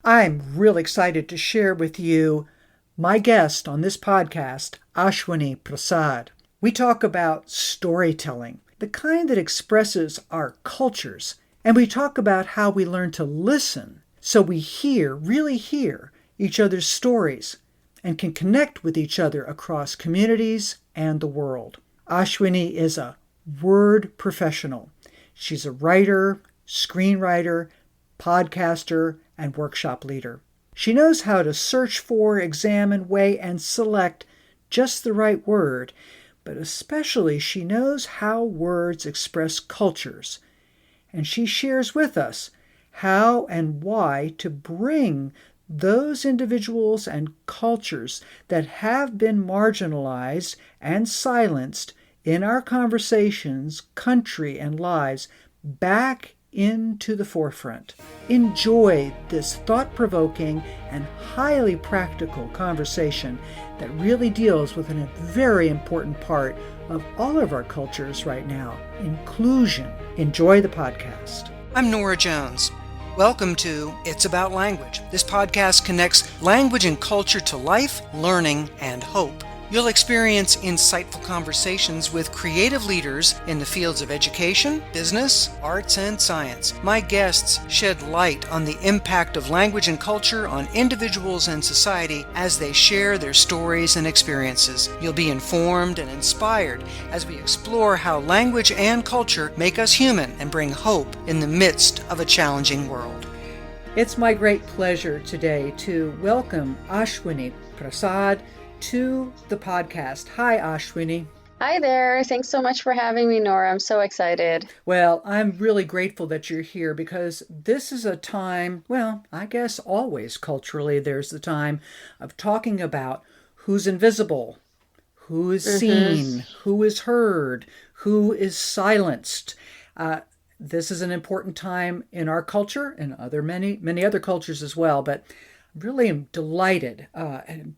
I'm really excited to share with you my guest on this podcast, Ashwini Prasad. We talk about storytelling, the kind that expresses our cultures, and we talk about how we learn to listen so we really hear each other's stories and can connect with each other across communities and the world. Ashwini is a word professional. She's a writer, screenwriter, podcaster, and workshop leader. She knows how to search for, examine, weigh, and select just the right word, but especially she knows how words express cultures. And she shares with us how and why to bring those individuals and cultures that have been marginalized and silenced in our conversations, country, and lives back into the forefront. Enjoy this thought-provoking and highly practical conversation that really deals with a very important part of all of our cultures right now, inclusion. Enjoy the podcast. I'm Norah Jones. Welcome to It's About Language. This podcast connects language and culture to life, learning, and hope. You'll experience insightful conversations with creative leaders in the fields of education, business, arts, and science. My guests shed light on the impact of language and culture on individuals and society as they share their stories and experiences. You'll be informed and inspired as we explore how language and culture make us human and bring hope in the midst of a challenging world. It's my great pleasure today to welcome Ashwini Prasad to the podcast. Hi, Ashwini. Hi there. Thanks so much for having me, Norah. I'm so excited. Well, I'm really grateful that you're here because this is a time, well, I guess always culturally, there's the time of talking about who's invisible, who is seen, who is heard, who is silenced. This is an important time in our culture and many other cultures as well, but I really am delighted and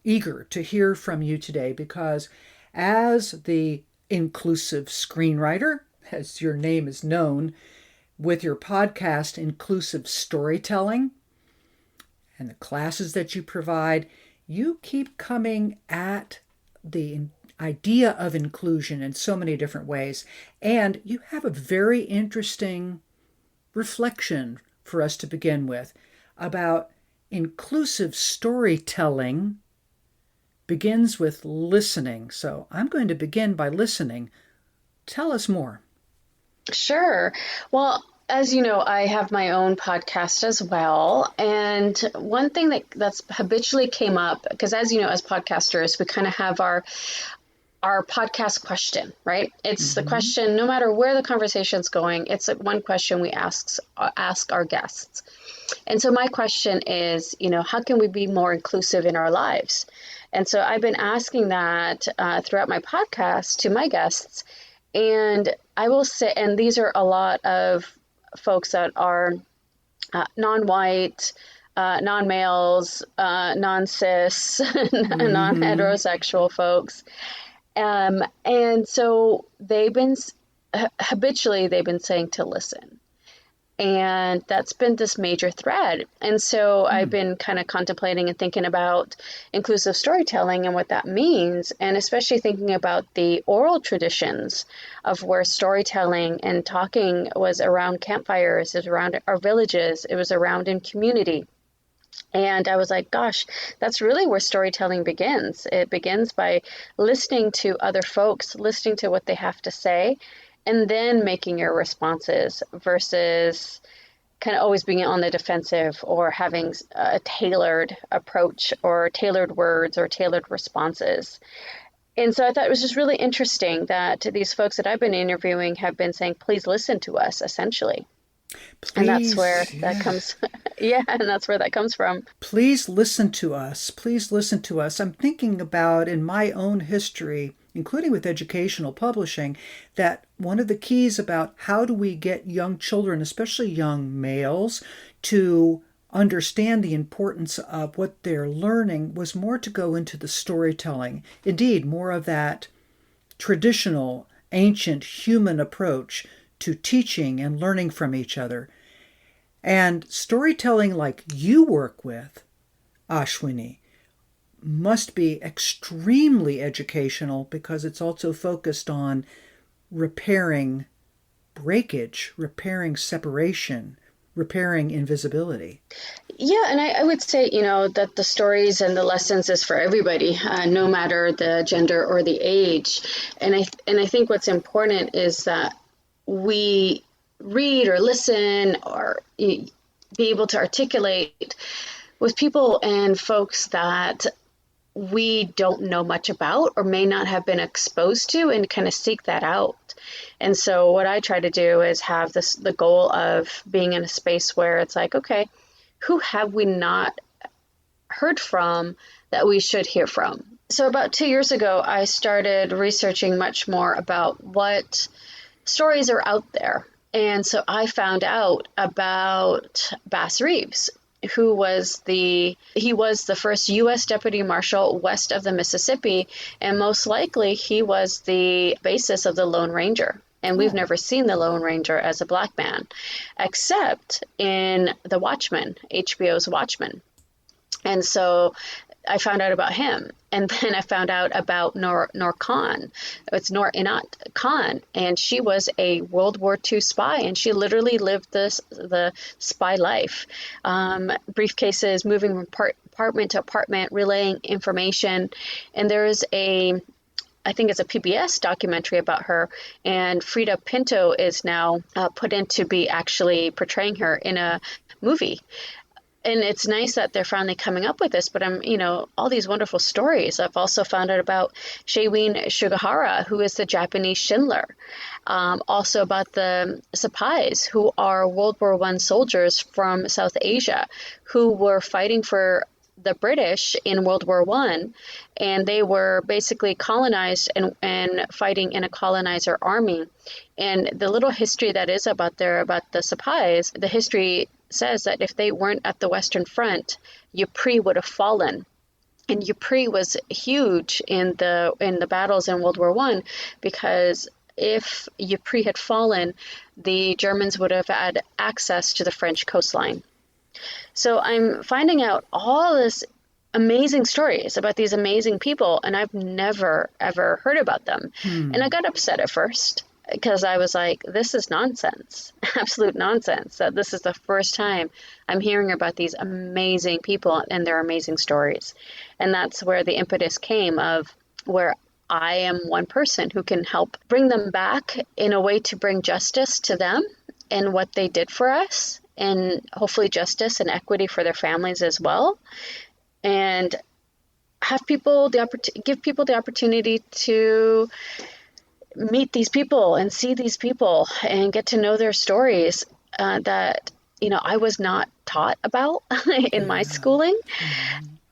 eager to hear from you today because as the inclusive screenwriter, as your name is known, with your podcast, Inclusive Storytelling, and the classes that you provide, you keep coming at the idea of inclusion in so many different ways. And you have a very interesting reflection for us to begin with about inclusive storytelling begins with listening. So I'm going to begin by listening. Tell us more. Sure. Well, as you know, I have my own podcast as well. And one thing that's habitually came up, because as you know, as podcasters, we kind of have our podcast question, right? It's the question, no matter where the conversation's going, it's one question we ask our guests. And so my question is, how can we be more inclusive in our lives? And so I've been asking that throughout my podcast to my guests. And I will say, and these are a lot of folks that are non-white, non-males, non-cis, non-heterosexual folks. And so habitually they've been saying to listen. And that's been this major thread. And so I've been kind of contemplating and thinking about inclusive storytelling and what that means, and especially thinking about the oral traditions of where storytelling and talking was around campfires, it was around our villages, it was around in community. And I was like, gosh, that's really where storytelling begins. It begins by listening to other folks, listening to what they have to say, and then making your responses versus kind of always being on the defensive or having a tailored approach or tailored words or tailored responses. And so I thought it was just really interesting that these folks that I've been interviewing have been saying, please listen to us, essentially. Please, and that's where that comes. And that's where that comes from. Please listen to us. Please listen to us. I'm thinking about in my own history, including with educational publishing, that one of the keys about how do we get young children, especially young males, to understand the importance of what they're learning was more to go into the storytelling. Indeed, more of that traditional, ancient human approach to teaching and learning from each other. And storytelling like you work with, Ashwini, must be extremely educational because it's also focused on repairing breakage, repairing separation, repairing invisibility. Yeah, and I would say, that the stories and the lessons is for everybody, no matter the gender or the age. And I think what's important is that we read or listen or be able to articulate with people and folks that we don't know much about or may not have been exposed to, and kind of seek that out. And so what I try to do is have the goal of being in a space where it's like, okay, who have we not heard from that we should hear from? So about 2 years ago, I started researching much more about what stories are out there. And so I found out about Bass Reeves, who was he was the first U.S. Deputy Marshal west of the Mississippi, and most likely he was the basis of the Lone Ranger. And we've never seen the Lone Ranger as a Black man, except in The Watchmen, HBO's Watchmen. And so I found out about him. And then I found out about Norah Khan. It's Noor Inat Khan. And she was a World War II spy, and she literally lived the spy life. Briefcases, moving from apartment to apartment, relaying information. And there is I think it's a PBS documentary about her, and Frida Pinto is now put in to be actually portraying her in a movie. And it's nice that they're finally coming up with this, but all these wonderful stories. I've also found out about Shewin Sugihara, who is the Japanese Schindler. Also about the Sepais, who are World War I soldiers from South Asia, who were fighting for the British in World War I, and they were basically colonized and fighting in a colonizer army. And the little history that is about the Sepais, the history says that if they weren't at the Western Front, Ypres would have fallen. And Ypres was huge in the battles in World War I, because if Ypres had fallen, the Germans would have had access to the French coastline. So I'm finding out all this amazing stories about these amazing people, and I've never, ever heard about them. And I got upset at first because I was like, this is nonsense, absolute nonsense, that this is the first time I'm hearing about these amazing people and their amazing stories. And that's where the impetus came of where I am one person who can help bring them back in a way to bring justice to them and what they did for us, and hopefully justice and equity for their families as well, and have people give people the opportunity to meet these people and see these people and get to know their stories that I was not taught about in my schooling.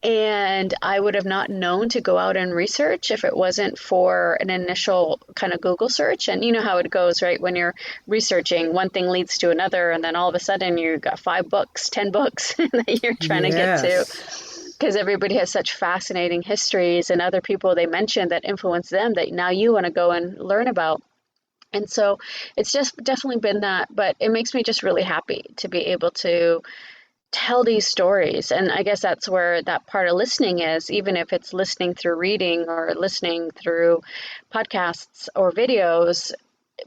And I would have not known to go out and research if it wasn't for an initial kind of Google search. And you know how it goes, right? When you're researching, one thing leads to another, and then all of a sudden you've got 5 books, 10 books that you're trying to get to. Because everybody has such fascinating histories and other people they mention that influence them that now you want to go and learn about. And so it's just definitely been that, but it makes me just really happy to be able to tell these stories. And I guess that's where that part of listening is, even if it's listening through reading or listening through podcasts or videos,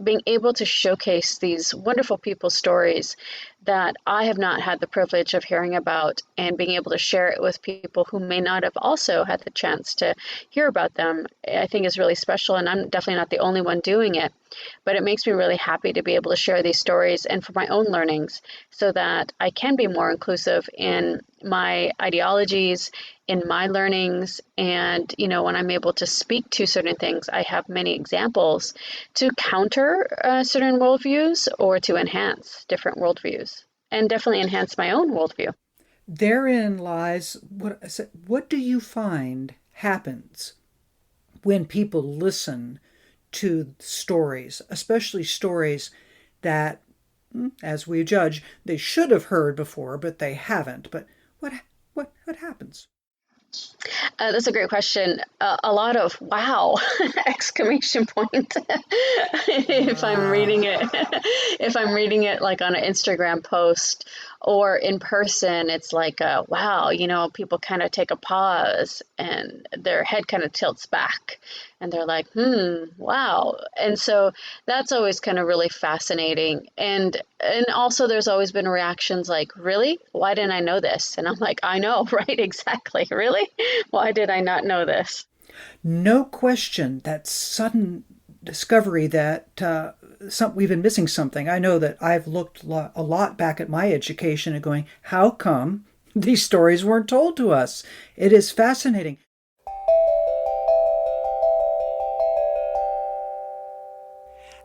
being able to showcase these wonderful people's stories that I have not had the privilege of hearing about, and being able to share it with people who may not have also had the chance to hear about them, I think is really special. And I'm definitely not the only one doing it, but it makes me really happy to be able to share these stories and for my own learnings so that I can be more inclusive in my ideologies, in my learnings. And, when I'm able to speak to certain things, I have many examples to counter certain worldviews or to enhance different worldviews, and definitely enhance my own worldview. Therein lies what do you find happens when people listen to stories, especially stories that, as we judge, they should have heard before, but they haven't. But what happens? That's a great question. A lot of wow, exclamation point. If I'm reading it like on an Instagram post, Or in person, it's like, wow, people kind of take a pause and their head kind of tilts back and they're like, wow. And so that's always kind of really fascinating. And also there's always been reactions like, really? Why didn't I know this? And I'm like, I know, right? Exactly. Really? Why did I not know this? No question, that sudden discovery that we've been missing something. I know that I've looked a lot back at my education and going, how come these stories weren't told to us? It is fascinating.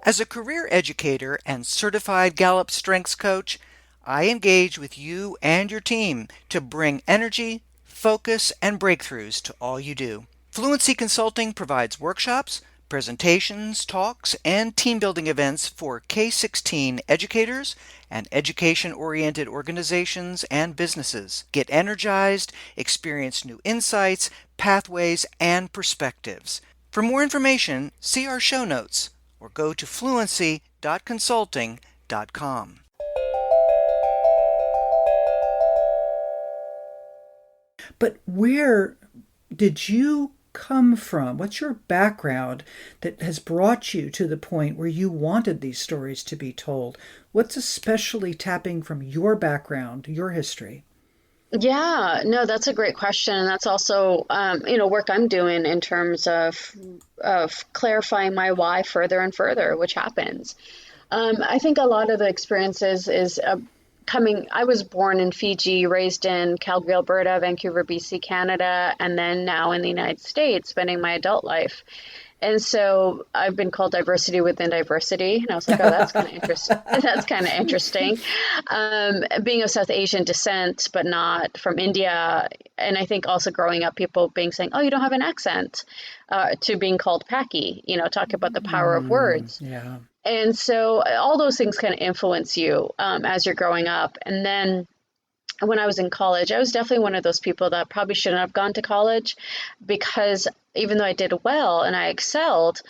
As a career educator and certified Gallup Strengths Coach, I engage with you and your team to bring energy, focus, and breakthroughs to all you do. Fluency Consulting provides workshops, presentations, talks, and team building events for K-16 educators and education-oriented organizations and businesses. Get energized, experience new insights, pathways, and perspectives. For more information, see our show notes or go to fluency.consulting.com. But where did you come from? What's your background that has brought you to the point where you wanted these stories to be told? What's especially tapping from your background, your history? Yeah, no, that's a great question. And that's also, work I'm doing in terms of clarifying my why further and further, which happens. I think a lot of the experiences is I was born in Fiji, raised in Calgary, Alberta, Vancouver, BC, Canada, and then now in the United States, spending my adult life. And so I've been called diversity within diversity. And I was like, oh, that's kind of interesting. That's kind of interesting. Being of South Asian descent, but not from India. And I think also growing up, people saying, oh, you don't have an accent, to being called Paki, talk about the power of words. Yeah. And so all those things kind of influence you as you're growing up. And then when I was in college, I was definitely one of those people that probably shouldn't have gone to college, because even though I did well and I excelled,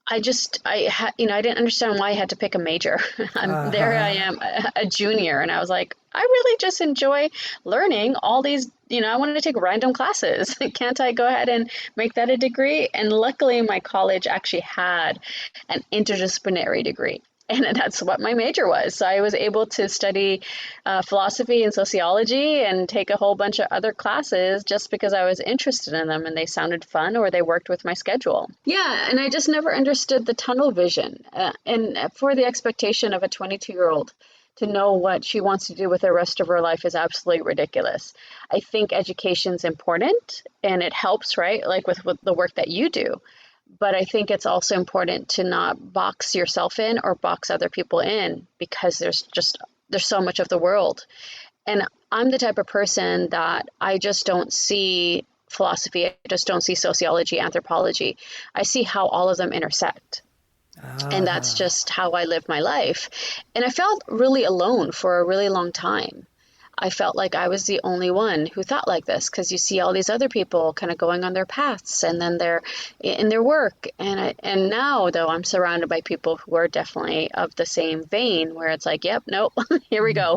I didn't understand why I had to pick a major. There I am, a junior, and I was like, I really just enjoy learning all these, I wanted to take random classes. Can't I go ahead and make that a degree? And luckily my college actually had an interdisciplinary degree. And that's what my major was. So I was able to study philosophy and sociology and take a whole bunch of other classes just because I was interested in them and they sounded fun or they worked with my schedule. Yeah, and I just never understood the tunnel vision and for the expectation of a 22-year-old to know what she wants to do with the rest of her life is absolutely ridiculous. I think education's important and it helps, right? Like with the work that you do. But I think it's also important to not box yourself in or box other people in, because there's so much of the world. And I'm the type of person that I just don't see philosophy. I just don't see sociology, anthropology. I see how all of them intersect. And that's just how I live my life. And I felt really alone for a really long time. I felt like I was the only one who thought like this, because you see all these other people kind of going on their paths and then they're in their work. And now, though, I'm surrounded by people who are definitely of the same vein, where it's like, yep, nope, here we go.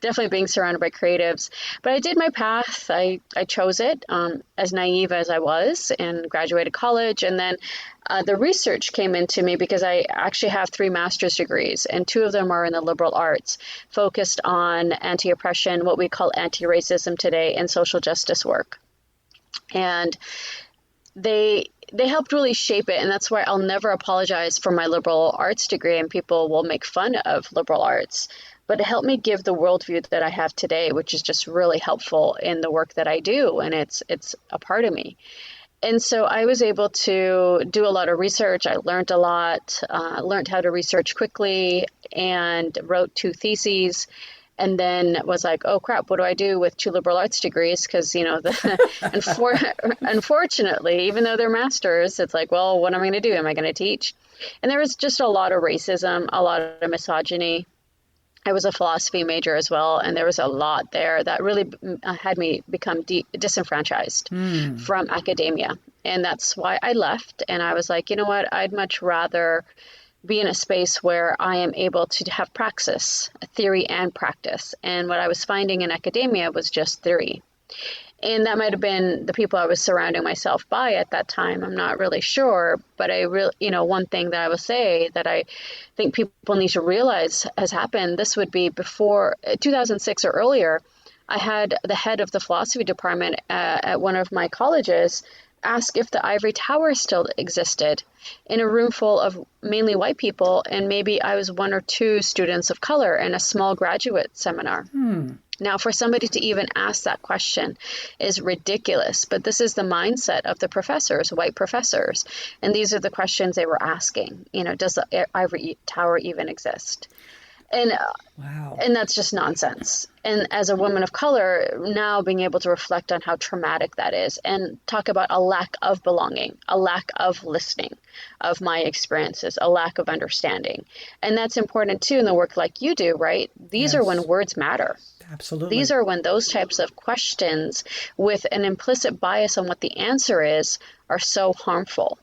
Definitely being surrounded by creatives. But I did my path. I chose it as naive as I was, and graduated college. And then the research came into me because I actually have 3 master's degrees, and 2 of them are in the liberal arts, focused on anti-oppression, what we call anti-racism today, and social justice work. And they helped really shape it, and that's why I'll never apologize for my liberal arts degree, and people will make fun of liberal arts. But it helped me give the worldview that I have today, which is just really helpful in the work that I do, and it's a part of me. And so I was able to do a lot of research. I learned a lot, learned how to research quickly, and wrote 2 theses. And then was like, oh crap, what do I do with 2 liberal arts degrees? Because, unfortunately, even though they're masters, it's like, well, what am I going to do? Am I going to teach? And there was just a lot of racism, a lot of misogyny. I was a philosophy major as well, and there was a lot there that really had me become disenfranchised from academia. And that's why I left. And I was like, you know what, I'd much rather be in a space where I am able to have praxis, theory and practice. And what I was finding in academia was just theory. And that might have been the people I was surrounding myself by at that time. I'm not really sure, but one thing that I will say that I think people need to realize has happened, this would be before 2006 or earlier. I had the head of the philosophy department at one of my colleges ask if the ivory tower still existed in a room full of mainly white people, and maybe I was one or two students of color in a small graduate seminar. Now, for somebody to even ask that question is ridiculous, but this is the mindset of the professors, white professors, and these are the questions they were asking. Does the ivory tower even exist? And wow. And that's just nonsense. And as a woman of color, now being able to reflect on how traumatic that is and talk about a lack of belonging, a lack of listening of my experiences, a lack of understanding. And that's important too in the work like you do, right? These are when words matter. Absolutely. These are when those types of questions with an implicit bias on what the answer is are so harmful.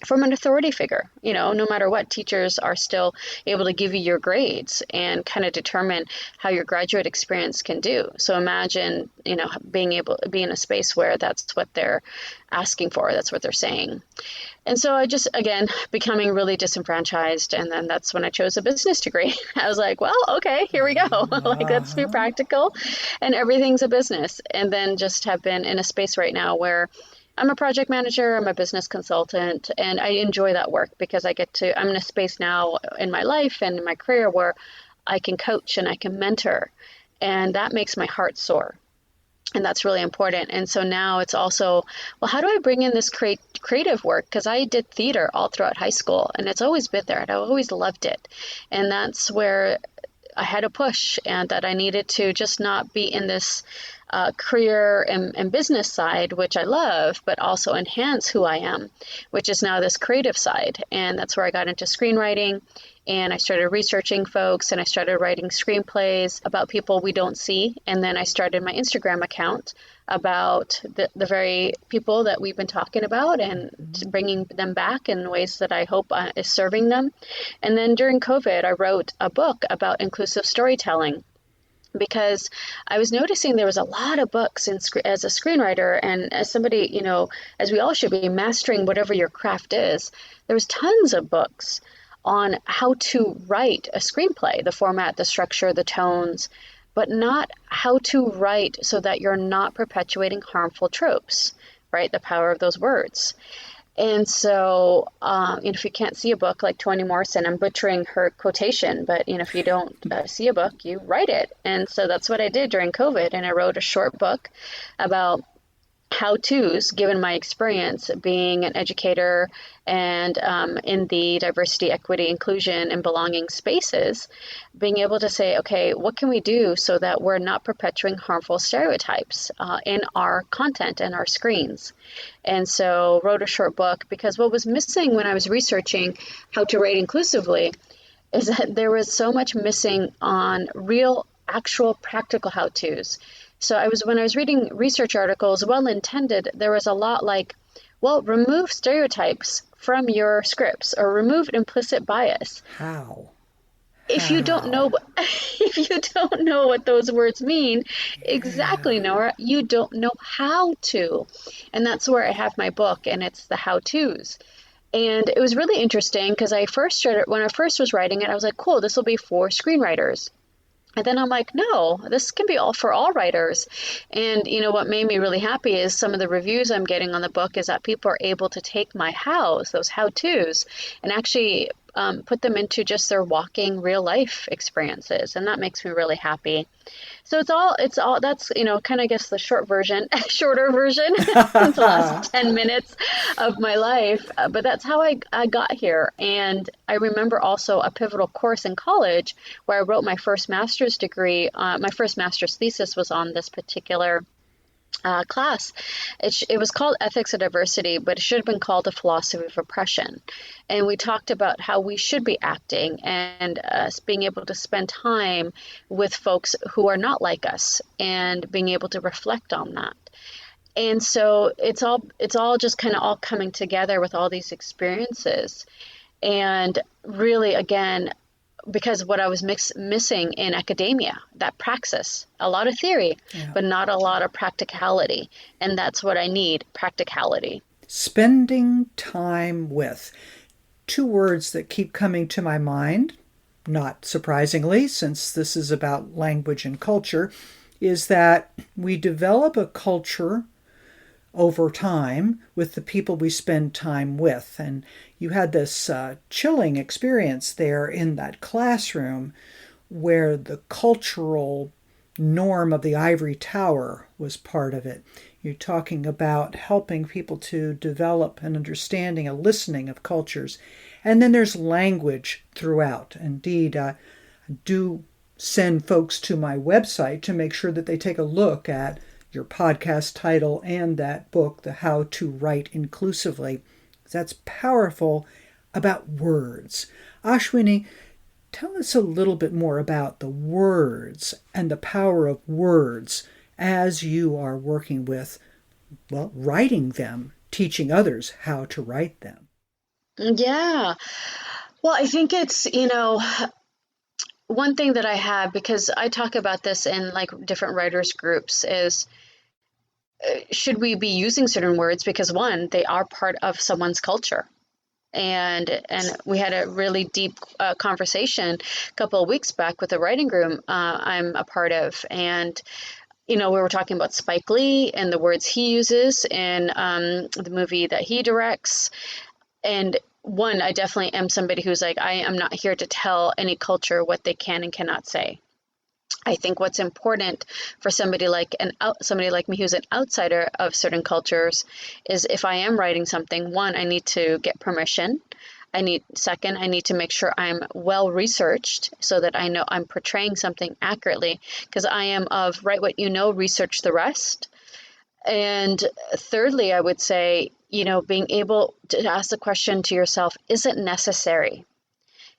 From an authority figure, no matter what, teachers are still able to give you your grades and kind of determine how your graduate experience can do. So imagine, being able to be in a space where that's what they're asking for, that's what they're saying. And so I just, again, becoming really disenfranchised. And then that's when I chose a business degree. I was like, well, okay, here we go. Let's be practical. And everything's a business. And then just have been in a space right now where I'm a project manager, I'm a business consultant, and I enjoy that work because I'm in a space now in my life and in my career where I can coach and I can mentor, and that makes my heart soar. And that's really important. And so now it's also, well, how do I bring in this creative work? Because I did theater all throughout high school, and it's always been there, and I always loved it. And that's where I had a push, and that I needed to just not be in this career and business side, which I love, but also enhance who I am, which is now this creative side. And that's where I got into screenwriting, and I started researching folks, and I started writing screenplays about people we don't see. And then I started my Instagram account about the very people that we've been talking about and bringing them back in ways that I hope is serving them. And then during COVID, I wrote a book about inclusive storytelling, because I was noticing there was a lot of books as a screenwriter, and as somebody, as we all should be mastering whatever your craft is, there was tons of books on how to write a screenplay, the format, the structure, the tones, but not how to write so that you're not perpetuating harmful tropes, right? The power of those words. And so, if you can't see a book like Toni Morrison, I'm butchering her quotation, but, if you don't see a book, you write it. And so that's what I did during COVID. And I wrote a short book about how-tos, given my experience being an educator and in the diversity, equity, inclusion, and belonging spaces, being able to say, okay, what can we do so that we're not perpetuating harmful stereotypes in our content and our screens? And so wrote a short book, because what was missing when I was researching how to write inclusively is that there was so much missing on real, actual, practical how-tos. So when I was reading research articles, well-intended, there was a lot like, well, remove stereotypes from your scripts or remove implicit bias. How? If you don't know what those words mean, exactly, Norah, you don't know how to. And that's where I have my book, and it's the how-tos. And it was really interesting because when I first was writing it, I was like, cool, this will be for screenwriters. And then I'm like, no, this can be all for all writers. And, what made me really happy is some of the reviews I'm getting on the book is that people are able to take my those how-tos, and actually put them into just their walking real life experiences. And that makes me really happy. So it's all that's, kind of, I guess, the shorter version, the last 10 minutes of my life. But that's how I got here. And I remember also a pivotal course in college where I wrote my first master's degree. My first master's thesis was on this particular class. It was called Ethics of Diversity, but it should have been called A Philosophy of Oppression. And we talked about how we should be acting and being able to spend time with folks who are not like us and being able to reflect on that. And so it's all just kind of all coming together with all these experiences. And really, again, because what I was missing in academia, that praxis, a lot of theory, but not a lot of practicality. And that's what I need, practicality. Spending time with. Two words that keep coming to my mind, not surprisingly, since this is about language and culture, is that we develop a culture over time with the people we spend time with. And you had this chilling experience there in that classroom where the cultural norm of the ivory tower was part of it. You're talking about helping people to develop an understanding, a listening of cultures. And then there's language throughout. Indeed, I do send folks to my website to make sure that they take a look at your podcast title and that book, The How to Write Inclusively. That's powerful about words. Ashwini, tell us a little bit more about the words and the power of words as you are working with, well, writing them, teaching others how to write them. Yeah. Well, I think it's, one thing that I have, because I talk about this in like different writers groups, is should we be using certain words? Because one, they are part of someone's culture. And we had a really deep conversation a couple of weeks back with a writing group I'm a part of. And, we were talking about Spike Lee and the words he uses in the movie that he directs. And one, I definitely am somebody who's like, I am not here to tell any culture what they can and cannot say. I think what's important for somebody like me who's an outsider of certain cultures is if I am writing something, one, I need to get permission. I need to make sure I'm well researched so that I know I'm portraying something accurately, because I am of write what you know, research the rest. And thirdly, I would say, being able to ask the question to yourself, is it necessary?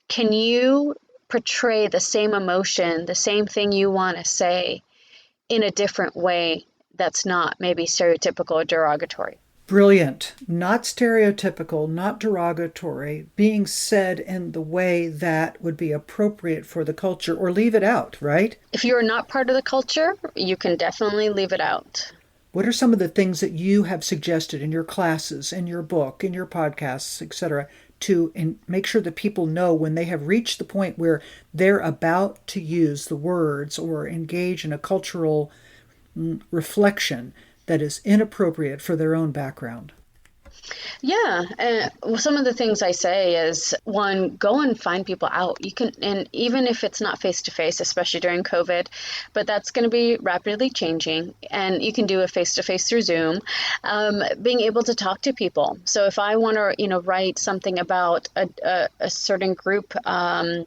Can you portray the same emotion, the same thing you want to say in a different way that's not maybe stereotypical or derogatory? Brilliant. Not stereotypical, not derogatory, being said in the way that would be appropriate for the culture, or leave it out, right? If you're not part of the culture, you can definitely leave it out. What are some of the things that you have suggested in your classes, in your book, in your podcasts, etc., to make sure that people know when they have reached the point where they're about to use the words or engage in a cultural reflection that is inappropriate for their own background? Yeah. Some of the things I say is, one, go and find people out. You can, and even if it's not face to face, especially during COVID, but that's going to be rapidly changing, and you can do a face to face through Zoom, being able to talk to people. So if I want to, write something about a certain group, I'll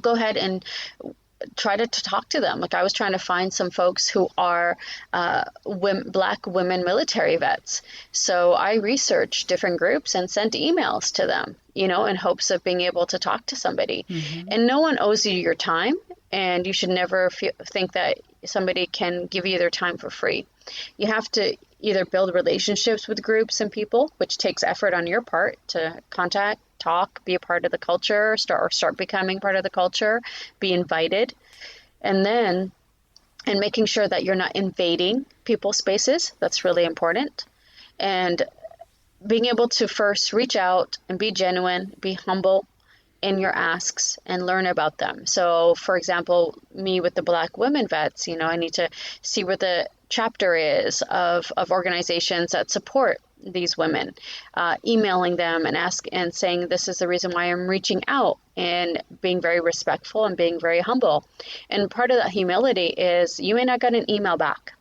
go ahead and try to talk to them. Like I was trying to find some folks who are Black women military vets. So I researched different groups and sent emails to them, in hopes of being able to talk to somebody. Mm-hmm. And no one owes you your time, and you should never think that somebody can give you their time for free. You have to either build relationships with groups and people, which takes effort on your part to contact, talk, be a part of the culture, start becoming part of the culture, be invited, and making sure that you're not invading people's spaces. That's really important. And being able to first reach out and be genuine, be humble in your asks, and learn about them. So, for example, me with the Black women vets, I need to see where the chapter is of organizations that support these women, emailing them and saying, this is the reason why I'm reaching out, and being very respectful and being very humble. And part of that humility is you may not get an email back,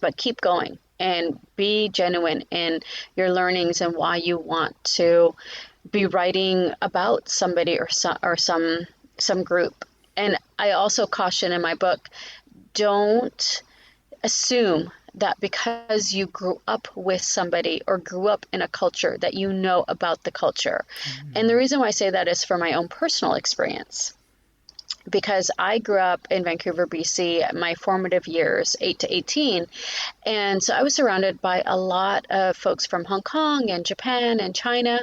but keep going and be genuine in your learnings and why you want to be writing about somebody or some group. And I also caution in my book, don't assume that because you grew up with somebody or grew up in a culture that you know about the culture. Mm-hmm. And the reason why I say that is for my own personal experience. Because I grew up in Vancouver, BC, my formative years, 8 to 18. And so I was surrounded by a lot of folks from Hong Kong and Japan and China.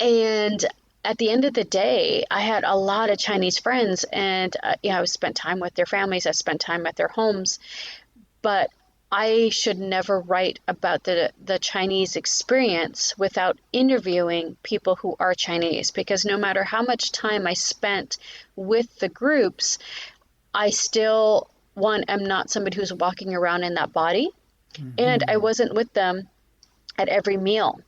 And at the end of the day, I had a lot of Chinese friends, and I spent time with their families. I spent time at their homes, but I should never write about the Chinese experience without interviewing people who are Chinese, because no matter how much time I spent with the groups, I still, one, am not somebody who's walking around in that body, and I wasn't with them at every meal.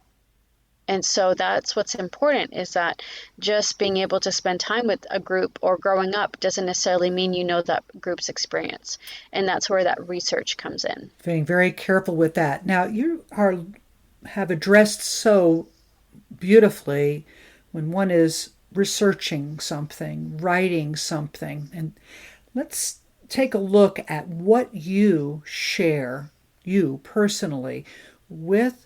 And so that's what's important, is that just being able to spend time with a group or growing up doesn't necessarily mean you know that group's experience. And that's where that research comes in. Being very careful with that. Now, have addressed so beautifully when one is researching something, writing something. And let's take a look at what you share, you personally, with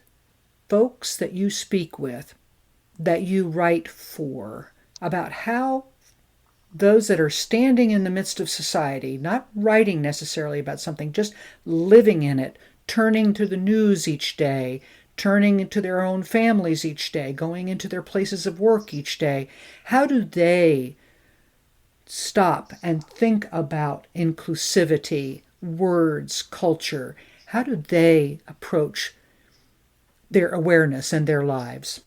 folks that you speak with, that you write for, about how those that are standing in the midst of society, not writing necessarily about something, just living in it, turning to the news each day, turning into their own families each day, going into their places of work each day, how do they stop and think about inclusivity, words, culture? How do they approach their awareness and their lives?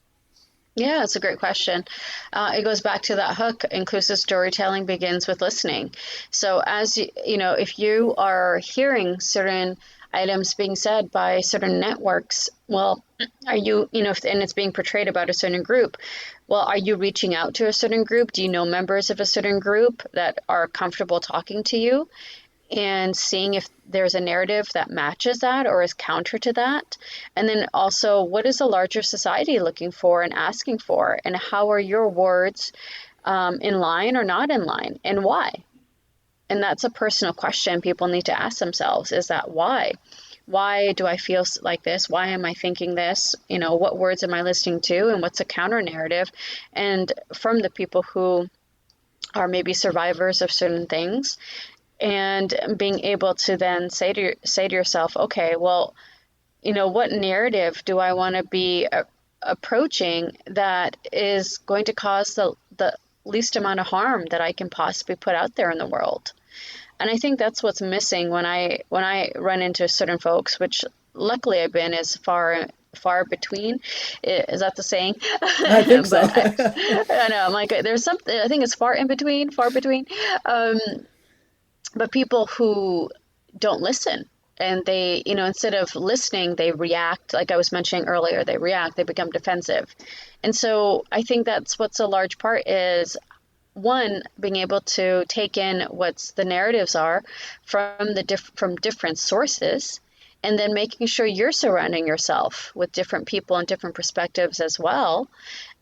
Yeah, it's a great question. It goes back to that hook. Inclusive storytelling begins with listening. So as if you are hearing certain items being said by certain networks, well, are you, and it's being portrayed about a certain group, well, are you reaching out to a certain group? Do you know members of a certain group that are comfortable talking to you? And seeing if there's a narrative that matches that or is counter to that. And then also, what is the larger society looking for and asking for? And how are your words in line or not in line? And why? And that's a personal question people need to ask themselves, is that why? Why do I feel like this? Why am I thinking this? What words am I listening to? And what's a counter narrative? And from the people who are maybe survivors of certain things, and being able to then say to yourself, okay, well, what narrative do I want to be approaching that is going to cause the least amount of harm that I can possibly put out there in the world? And I think that's what's missing when I run into certain folks, which luckily I've been as far between. Is that the saying? I think so. I know, I'm like, there's something, I think it's far between. But people who don't listen, and they, instead of listening, they react. Like I was mentioning earlier, they react, they become defensive. And so I think that's what's a large part, is one, being able to take in what's the narratives are from from different sources, and then making sure you're surrounding yourself with different people and different perspectives as well.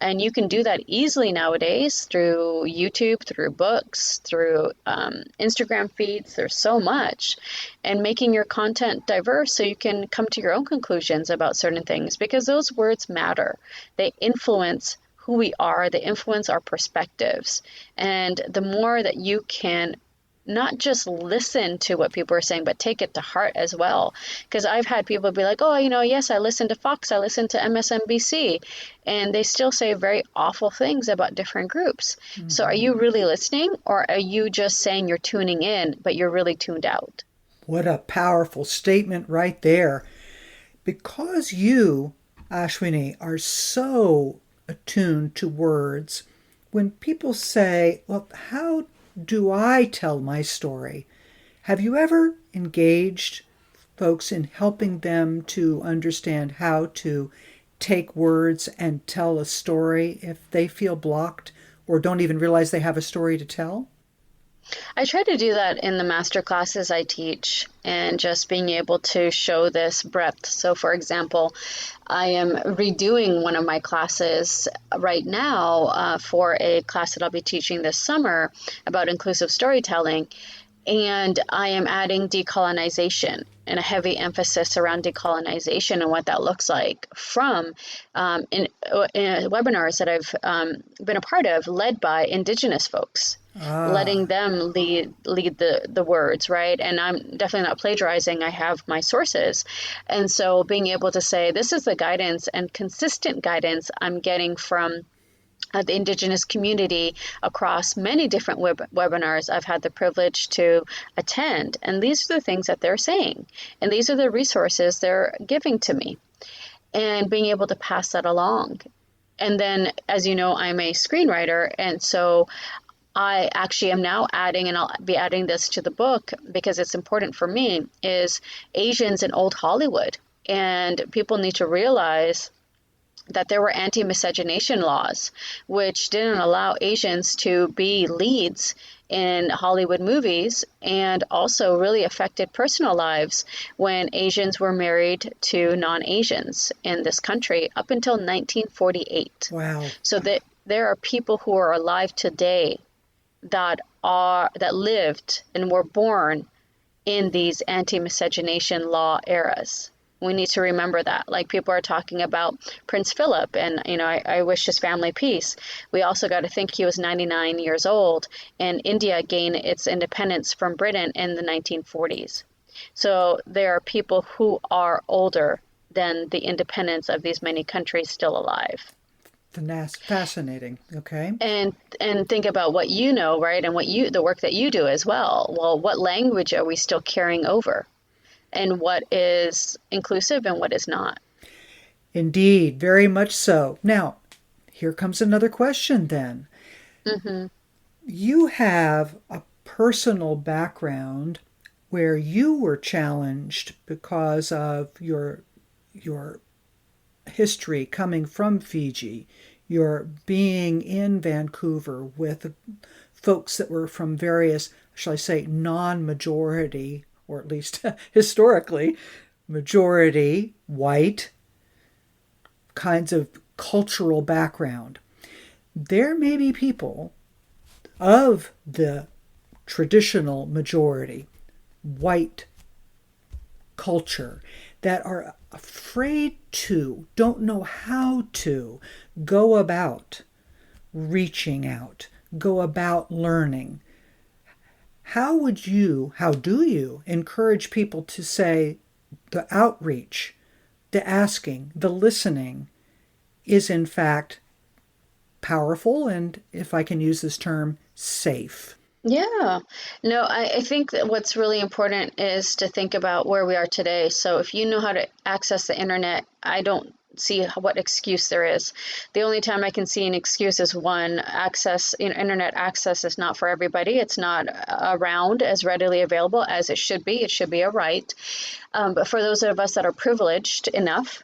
And you can do that easily nowadays through YouTube, through books, through Instagram feeds. There's so much. And making your content diverse so you can come to your own conclusions about certain things, because those words matter. They influence who we are. They influence our perspectives. And the more that you can not just listen to what people are saying, but take it to heart as well. Because I've had people be like, oh, yes, I listen to Fox, I listen to MSNBC, and they still say very awful things about different groups. Mm-hmm. So are you really listening, or are you just saying you're tuning in, but you're really tuned out? What a powerful statement right there. Because you, Ashwini, are so attuned to words, when people say, well, how do I tell my story? Have you ever engaged folks in helping them to understand how to take words and tell a story if they feel blocked or don't even realize they have a story to tell? I try to do that in the master classes I teach, and just being able to show this breadth. So, for example, I am redoing one of my classes right now for a class that I'll be teaching this summer about inclusive storytelling. And I am adding decolonization and a heavy emphasis around decolonization and what that looks like from in webinars that I've been a part of, led by Indigenous folks. Letting them lead the words, right? And I'm definitely not plagiarizing. I have my sources. And so being able to say, this is the guidance and consistent guidance I'm getting from the Indigenous community across many different webinars I've had the privilege to attend. And these are the things that they're saying. And these are the resources they're giving to me, and being able to pass that along. And then, as you know, I'm a screenwriter. And so I actually am now adding, and I'll be adding this to the book because it's important for me, is Asians in old Hollywood. And people need to realize that there were anti-miscegenation laws, which didn't allow Asians to be leads in Hollywood movies, and also really affected personal lives when Asians were married to non-Asians in this country up until 1948. Wow. So that there are people who are alive today that lived and were born in these anti-miscegenation law eras. We need to remember that. Like, people are talking about Prince Philip, and I wish his family peace. We also got to think he was 99 years old, and India gained its independence from Britain in the 1940s. So there are people who are older than the independence of these many countries still alive. Fascinating. Okay. And think about what you know, right? And the work that you do as well. Well, what language are we still carrying over? And what is inclusive and what is not? Indeed, very much so. Now, here comes another question then. Mm-hmm. You have a personal background where you were challenged because of your history coming from Fiji, your being in Vancouver with folks that were from various, shall I say, non-majority, or at least historically, majority white kinds of cultural background. There may be people of the traditional majority white culture that are afraid to, don't know how to go about reaching out, go about learning. How do you encourage people to say the outreach, the asking, the listening is in fact powerful and, if I can use this term, safe? Yeah. No, I think that what's really important is to think about where we are today. So if you know how to access the internet, I don't see what excuse there is. The only time I can see an excuse is one, access, internet access is not for everybody. It's not around as readily available as it should be. It should be a right. But for those of us that are privileged enough,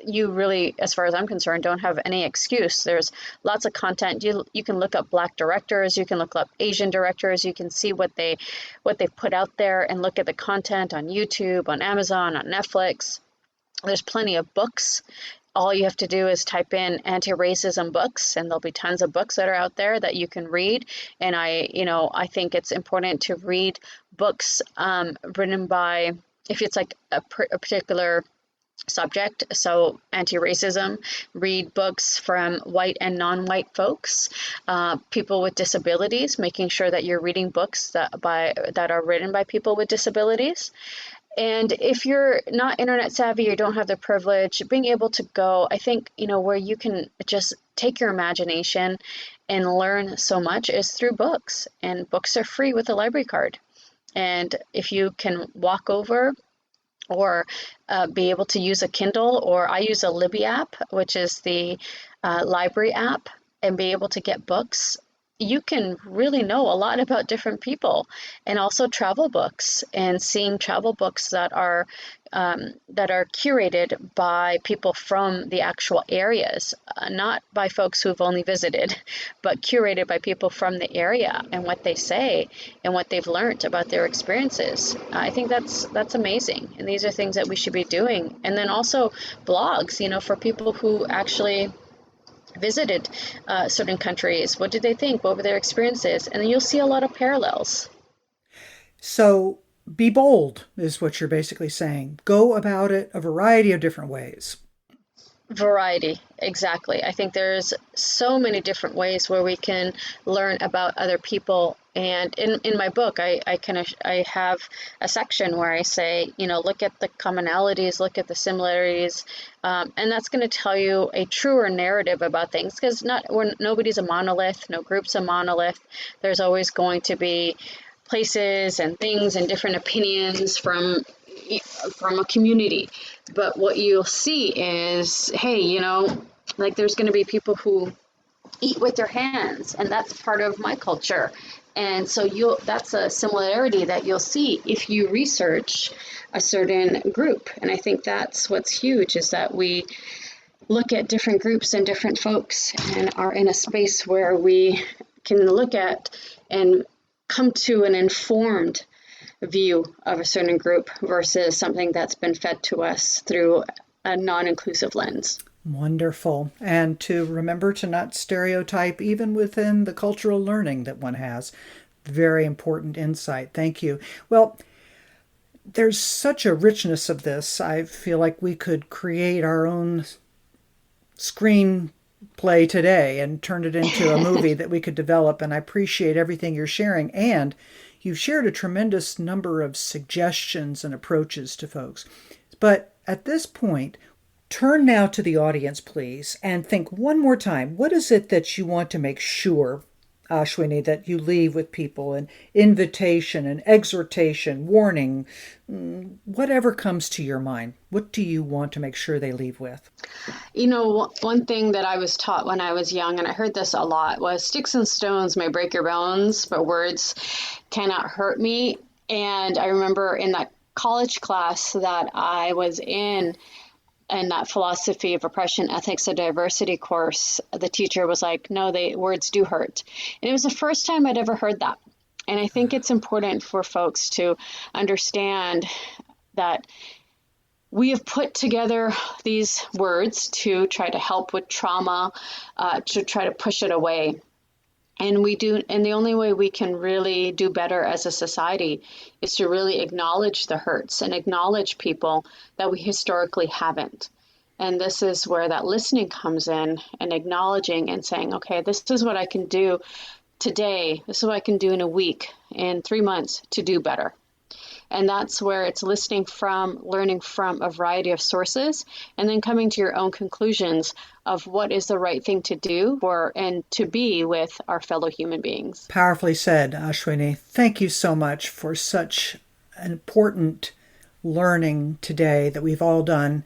you really, as far as I'm concerned, don't have any excuse. There's lots of content. You can look up Black directors, you can look up Asian directors, you can see what they've put out there and look at the content on YouTube, on Amazon, on Netflix. There's plenty of books. All you have to do is type in anti-racism books, and there'll be tons of books that are out there that you can read. And I think it's important to read books written by, if it's like a particular subject, so anti-racism, read books from white and non-white folks, people with disabilities, making sure that you're reading books that are written by people with disabilities. And if you're not internet savvy or don't have the privilege, being able to go, I think, where you can just take your imagination and learn so much is through books. And books are free with a library card. And if you can walk over or be able to use a Kindle, or I use a Libby app, which is the library app, and be able to get books, you can really know a lot about different people. And also travel books, and seeing travel books that are curated by people from the actual areas, not by folks who've only visited, but curated by people from the area and what they say and what they've learned about their experiences. I think that's amazing. And these are things that we should be doing. And then also blogs, for people who actually visited certain countries. What did they think? What were their experiences? And then you'll see a lot of parallels. So be bold is what you're basically saying. Go about it a variety of different ways. Variety, exactly. I think there's so many different ways where we can learn about other people. And in my book, I have a section where I say, look at the commonalities, look at the similarities, and that's going to tell you a truer narrative about things. Because nobody's a monolith, no group's a monolith. There's always going to be places and things and different opinions from a community. But what you'll see is, hey, like there's going to be people who eat with their hands, and that's part of my culture. And so that's a similarity that you'll see if you research a certain group. And I think that's what's huge, is that we look at different groups and different folks and are in a space where we can look at and come to an informed view of a certain group versus something that's been fed to us through a non-inclusive lens. Wonderful. And to remember to not stereotype even within the cultural learning that one has. Very important insight. Thank you. Well, there's such a richness of this. I feel like we could create our own screenplay today and turn it into a movie that we could develop. And I appreciate everything you're sharing. And you've shared a tremendous number of suggestions and approaches to folks. But at this point, turn now to the audience, please, and think one more time. What is it that you want to make sure, Ashwini, that you leave with people? An invitation, an exhortation, warning, whatever comes to your mind. What do you want to make sure they leave with? One thing that I was taught when I was young, and I heard this a lot, was sticks and stones may break your bones, but words cannot hurt me. And I remember in that college class that I was in that philosophy of oppression, ethics, and diversity course, the teacher was like, no, words do hurt. And it was the first time I'd ever heard that. And I think it's important for folks to understand that we have put together these words to try to help with trauma, to try to push it away. And the only way we can really do better as a society is to really acknowledge the hurts and acknowledge people that we historically haven't. And this is where that listening comes in, and acknowledging and saying, okay, this is what I can do today. This is what I can do in a week, in 3 months to do better. And that's where it's listening from, learning from a variety of sources, and then coming to your own conclusions of what is the right thing to do and to be with our fellow human beings. Powerfully said, Ashwini. Thank you so much for such an important learning today that we've all done.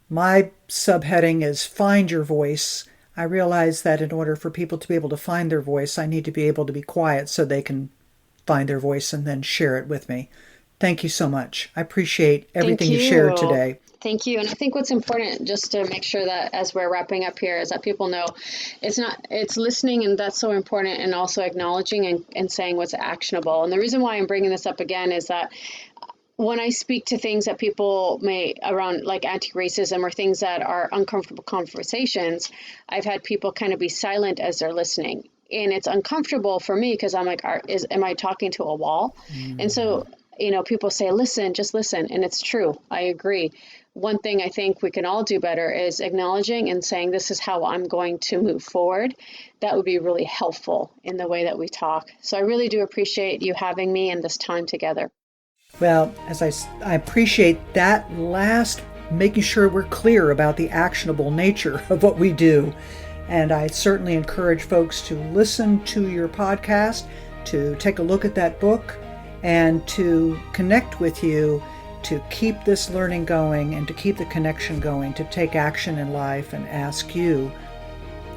My subheading is Find Your Voice. I realize that in order for people to be able to find their voice, I need to be able to be quiet so they can find their voice and then share it with me. Thank you so much. I appreciate everything you shared today. Thank you. And I think what's important, just to make sure that as we're wrapping up here, is that people know it's listening, and that's so important, and also acknowledging and saying what's actionable. And the reason why I'm bringing this up again is that when I speak to things that people may around like anti-racism or things that are uncomfortable conversations, I've had people kind of be silent as they're listening. And it's uncomfortable for me because I'm like, am I talking to a wall? And so, people say, listen, just listen. And it's true. I agree. One thing I think we can all do better is acknowledging and saying, this is how I'm going to move forward. That would be really helpful in the way that we talk. So I really do appreciate you having me and this time together. Well, as I appreciate that last, making sure we're clear about the actionable nature of what we do. And I certainly encourage folks to listen to your podcast, to take a look at that book, and to connect with you, to keep this learning going and to keep the connection going, to take action in life and ask you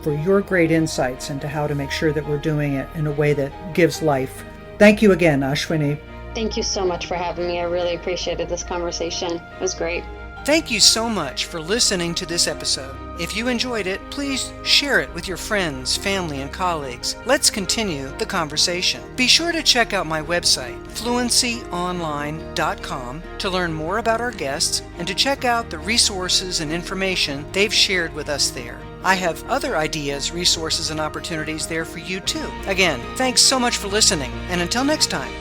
for your great insights into how to make sure that we're doing it in a way that gives life. Thank you again, Ashwini. Thank you so much for having me. I really appreciated this conversation. It was great. Thank you so much for listening to this episode. If you enjoyed it, please share it with your friends, family, and colleagues. Let's continue the conversation. Be sure to check out my website, fluencyonline.com, to learn more about our guests and to check out the resources and information they've shared with us there. I have other ideas, resources, and opportunities there for you too. Again, thanks so much for listening, and until next time.